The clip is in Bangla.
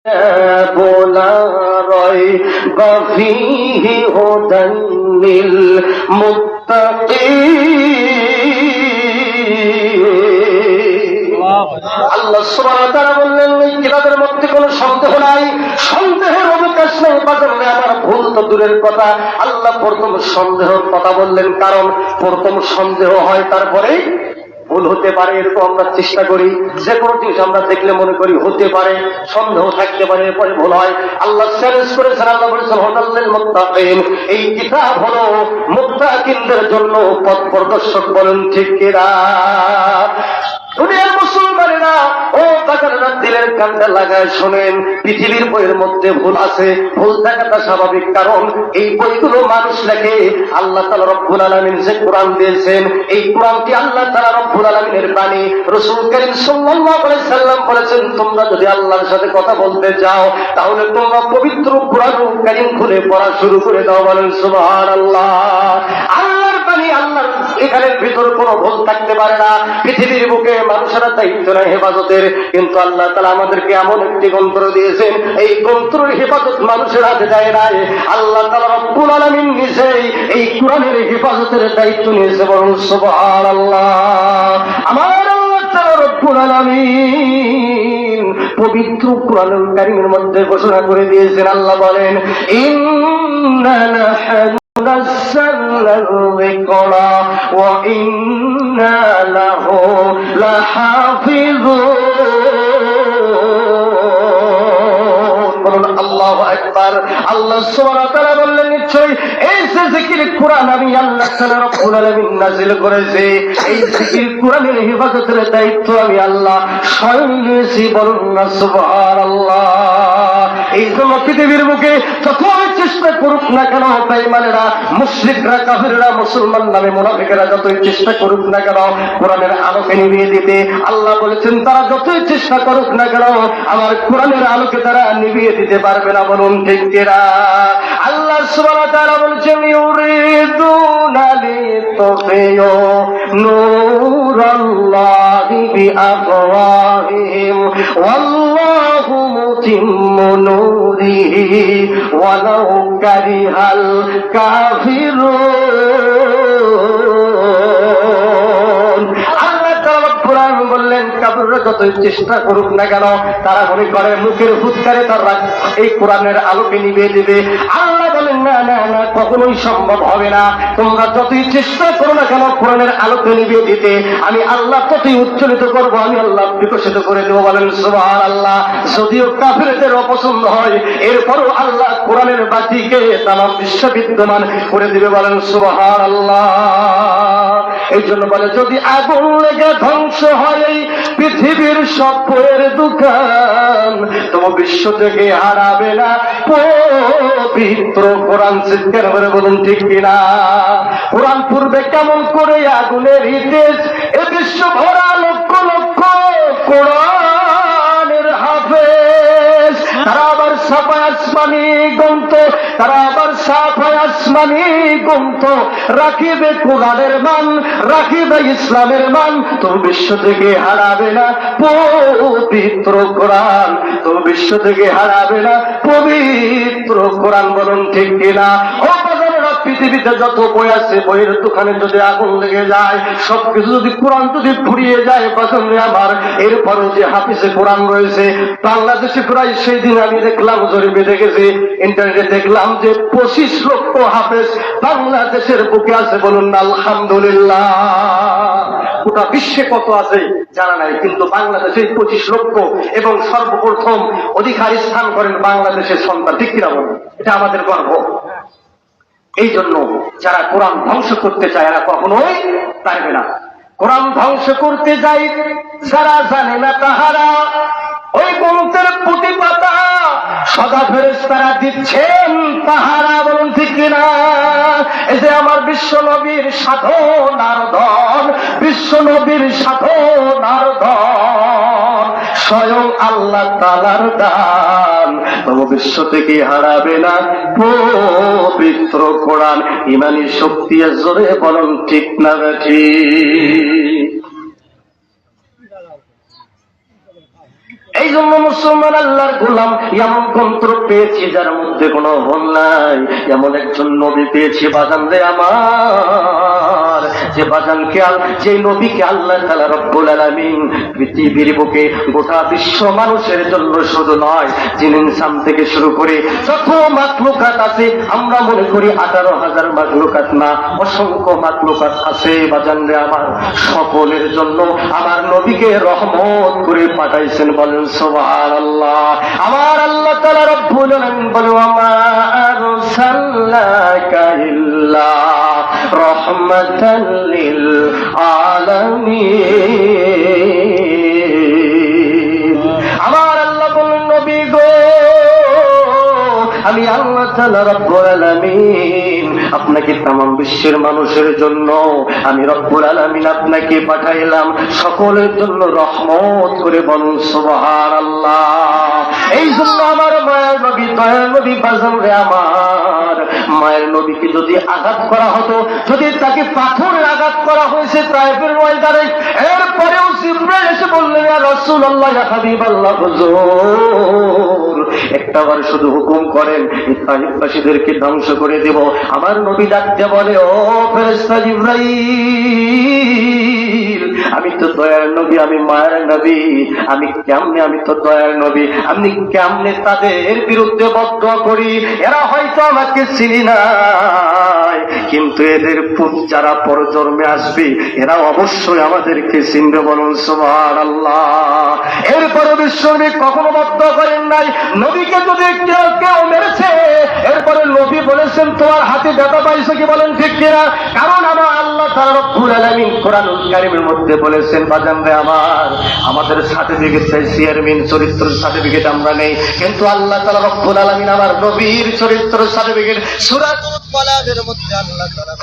لا ريب فيه هدى للمتقين আল্লাহ সুবহানাহু ওয়া তাআলা বললেন এই কিতাবের মধ্যে কোনো সন্দেহ নাই, সন্দেহের অবকাশ নেই। বাজারে আমার ভুল তো দূরের কথা, আল্লাহ প্রথম সন্দেহের কথা বললেন, কারণ প্রথম সন্দেহ হয় তারপরে ভুল হতে পারে। এরকম আমরা চেষ্টা করি, যে কোনো জিনিস আমরা দেখলে মনে করি হতে পারে, সন্দেহ থাকতে পারে, এরপরে ভুল হয়। আল্লাহ চ্যালেঞ্জ করেছেন, আল্লাহ বলেছেন হুদাল মুত্তাকিন, এই কিতাব হলো মুত্তাকিনদের জন্য পথ প্রদর্শক। বলেন ঠিক কিনা? দুনিয়ার মুসলমানেরা ও বাজারেরা দিলের কানটা লাগায় শোনেন, পৃথিবীর বইয়ের মধ্যে ভুল আছে, ভুল থাকাটা স্বাভাবিক, কারণ এই বইগুলো মানুষ লেখে। আল্লাহ তাআলা রব্বুল আলামিন যে কোরআন দিয়েছেন, এই কোরআনটি আল্লাহ তাআলা রব্বুল আলামিনের বাণী। রাসূল কারীম সাল্লাল্লাহু আলাইহি সাল্লাম বলেছেন, তোমরা যদি আল্লাহর সাথে কথা বলতে চাও তাহলে তোমরা পবিত্র কোরআনুল কারীম খুলে পড়া শুরু করে দাও। বলেন সুবহানাল্লাহ। আল্লাহর বাণী, আল্লাহর এখানের ভিতর কোনো ভুল থাকতে পারে না। পৃথিবীর বুকে মানুষেরা দায়িত্ব নেয় হেফাজতের, কিন্তু আল্লাহ তাআলা আমাদেরকে এমন একটি গ্রন্থ দিয়েছেন, এই গ্রন্থের হেফাজত মানুষের হাতে দেয় নাই, আল্লাহ তাআলা রব্বুল আলামিন নিজেই এই কোরআনের হেফাজতের দায়িত্ব নিয়েছে। বলুন সুবহানাল্লাহ। আমার আল্লাহ তাআলা রব্বুল আলামিন পবিত্র কোরআনুল কারীমের মধ্যে ঘোষণা করে দিয়েছেন, আল্লাহ বলেন ইন্না নাহনু نزلنا الذكر وإنا له لحافظون। আল্লাহু আকবার। আল্লাহ সুবহানাহু ওয়া তাআলা বললেন, নিশ্চয়ই এই যে জিকির কোরআন আমি আল্লাহ তাআলা রব্বুল আলামিন নাযিল করেছি, এই জিকির কোরআনের হেফাজতের দায়িত্ব আমি আল্লাহ স্বয়ং নিয়েছি। বলুন না সুবহানাল্লাহ। এই জন্য পৃথিবীর বুকে যতই চেষ্টা করুক না কেন বেঈমানেরা, মুশরিকরা, কাফিররা, মুসলমান নামে মুনাফিকেরা যতই চেষ্টা করুক না কেন কোরআনের আলোকে নিভিয়ে দিতে, আল্লাহ বলেছেন তারা যতই চেষ্টা করুক না কেন আমার কোরআনের আলোকে তারা নিভিয়ে দিতে পারবে না। বলুন ঠিক কিনা? আল্লাহ সুবহানাহু ওয়া তাআলা বলেছেন ইউরিদুনা লিতুফিউ নূরাল্লাহি বিআফওয়াহিহিম ওয়াল্লাহু মুতিম্মু নূরিহি ওয়ালাউ কারিহাল কাফিরুন। আল্লাহ তাআলা কোরআন বললেন কাফিররা যতই চেষ্টা করুক না কেন তারা মনে করে মুখের ফুৎকারে তারা এই কোরআনের আলোকে নিভিয়ে দিবে। আল্লাহ বলেন না না না, কখনোই সম্ভব হবে না। তোমরা যতই চেষ্টা করো না কেন কোরআনের আলোকে নিভিয়ে দিতে, আমি আল্লাহ ততই উজ্জ্বলিত করবো, আমি আল্লাহ বিকশিত করে দেবো। বলেন সুবহানাল্লাহ। যদিও কাফিরদের অপছন্দ হয়, এরপরও আল্লাহ কোরআনের বাতিকে তামাম বিশ্ব বিদ্যমান করে দিবে। বলেন সুবহানাল্লাহ। এই জন্য বলে যদি আগুন লেগে ধ্বংস হয় এই পৃথিবীর সব বইয়ের দোকান, তোমার বিশ্ব থেকে হারাবে না পবিত্র কোরআন। চিৎকার করে বলুন ঠিক কিনা? কোরআন পূর্বে কেমন করে আগুনের হিতেজ, এ বিশ্ব ভরা লক্ষ লক্ষ কোরআনের হাফেজ, তারা আবার সাফায় আসমানি গ্রন্থ, তারা আবার সাফায় আসমানি গ্রন্থ রাখিবে কোরআনের মান, রাখিবে ইসলামের মান। তো বিশ্ব থেকে হারাবে না পবিত্র কোরআন, তো বিশ্ব থেকে হারাবে না পবিত্র কোরআন। বলুন ঠিক কিনা? ও পৃথিবীতে যত বই আছে, বইয়ের দোকানে যদি আগুন লেগে যায়, সবকিছু যদি কোরআন যদি ফুরিয়ে যায় পছন্দ আমার, এরপরও যে হাফিজে কোরআন রয়েছে বাংলাদেশে প্রায়, সেই দিন আমি দেখলাম, জরিপে দেখেছি, ইন্টারনেটে দেখলাম যে 25 লক্ষ হাফেজ বাংলাদেশের বুকে আছে। বলুন না আলহামদুলিল্লাহ। গোটা বিশ্বে কত আছে জানা নাই, কিন্তু বাংলাদেশে 25 লক্ষ, এবং সর্বপ্রথম অধিকার স্থান করেন বাংলাদেশের সন্তান। ঠিক কিনা বলুন? এটা আমাদের গর্ব। এই জন্য যারা কোরআন ধ্বংস করতে চায় এরা কখনোই পারবে না। কোরআন ধ্বংস করতে যায় যারা জানে না তাহারা ওই গ্রন্থের প্রতি পাতা সদা ফেরেশতারা দিচ্ছেন তাহারা। বলুন ঠিক কিনা? এই যে আমার বিশ্ব নবীর সাধনার ধন, বিশ্ব নবীর সাধনার ধন স্বয়ং আল্লাহ তাআলার দান, তবে বিশ্ব থেকে হারাবে না পবিত্র কোরআন। ইমানি শক্তি জোরে বলুন ঠিক না ঠিক? এই জন্য মুসলমান আল্লাহর গোলাম এমন কন্ত্র পেয়েছি যার মধ্যে কোনো ভুল নাই, এমন একজন নবী পেয়েছি বাজান রে আমার, যে বাজানকে যে নবীকে আল্লাহ তাআলা রব্বুল আলামিন পৃথিবীর বুকে গোটা বিশ্ব মানুষের জন্য শুধু নয়, জিন ইনসান থেকে শুরু করে যত মাখলুকাত আছে, আমরা মনে করি 18,000 মাখলুকাত না, অসংখ্য মাখলুকাত আছে বাজান রে আমার, সকলের জন্য আমার নবীকে রহমত করে পাঠাইছেন। বলেন সুবহানাল্লাহ। আমার আল্লাহ তাআলা রব্বুল আলামিন বলেন ওয়া মা আরসালনাকা ইল্লা রাহমাতাল লিল আলামিন। আমার আল্লাহ বলেন নবী গো, আমি আল্লাহ তাআলা রব্বুল আলামিন আপনাকে तमाम বিশ্বের মানুষের জন্য আমি রব্বুল আলামিন আপনাকে পাঠাইলাম সকলের জন্য রহমত করে। বলুন সুবহানাল্লাহ। এই জন্য আমার মায়ের নবী দয়ার নবী বাজান রে আমার, মায়ের নবীকে যদি আঘাত করা হতো, যদি তাকে পাথরের আঘাত করা হয়েছে তায়েফের ময়দানে, এরপরেও জিবরাইল এসে বললেন ইয়া রাসূলুল্লাহ ইয়া হাবিবাল্লাহ হুজুর একটাবার শুধু হুকুম করেন এই তায়েফবাসীদেরকে ধ্বংস করে দেব। আমার নবী ডাকতে বলে ও ফেরেশতা জিবরাইল, আমি তো দয়ার নবী, আমি মায়ের নবী, আমি তো দয়ার নবী, আমি কেমনে তাদের বিরুদ্ধে বদদোয়া করি? এরা হয়তো আমাকে চিনি নাই, কিন্তু এদের যারা পরজন্মে আসবে এরা অবশ্যই আমাদেরকে চিনবে। বলুন সুবহানাল্লাহ। এরপরে বিশ্বনবী কখনো বদদোয়া করেন নাই। নবীকে যদি কেউ মেরেছে, এরপরে নবী বলেছেন তোমার হাতে ব্যথা পাইছো কি? বলেন ঠিক কিনা? কারণ আমার আল্লাহ তাআলা রব্বুল আলামিন কোরআনুল কারীমের মধ্যে বলেছেন বাজান রে আমার, আমাদের সার্টিফিকেট চাই, চেয়ারম্যান চরিত্রের সার্টিফিকেট আমরা নেই, কিন্তু আল্লাহ তাআলা রব্বুল আলামিন আমার নবীর চরিত্রের সার্টিফিকেট সূরা আল-কালামের মধ্যে আল্লাহ তাআলা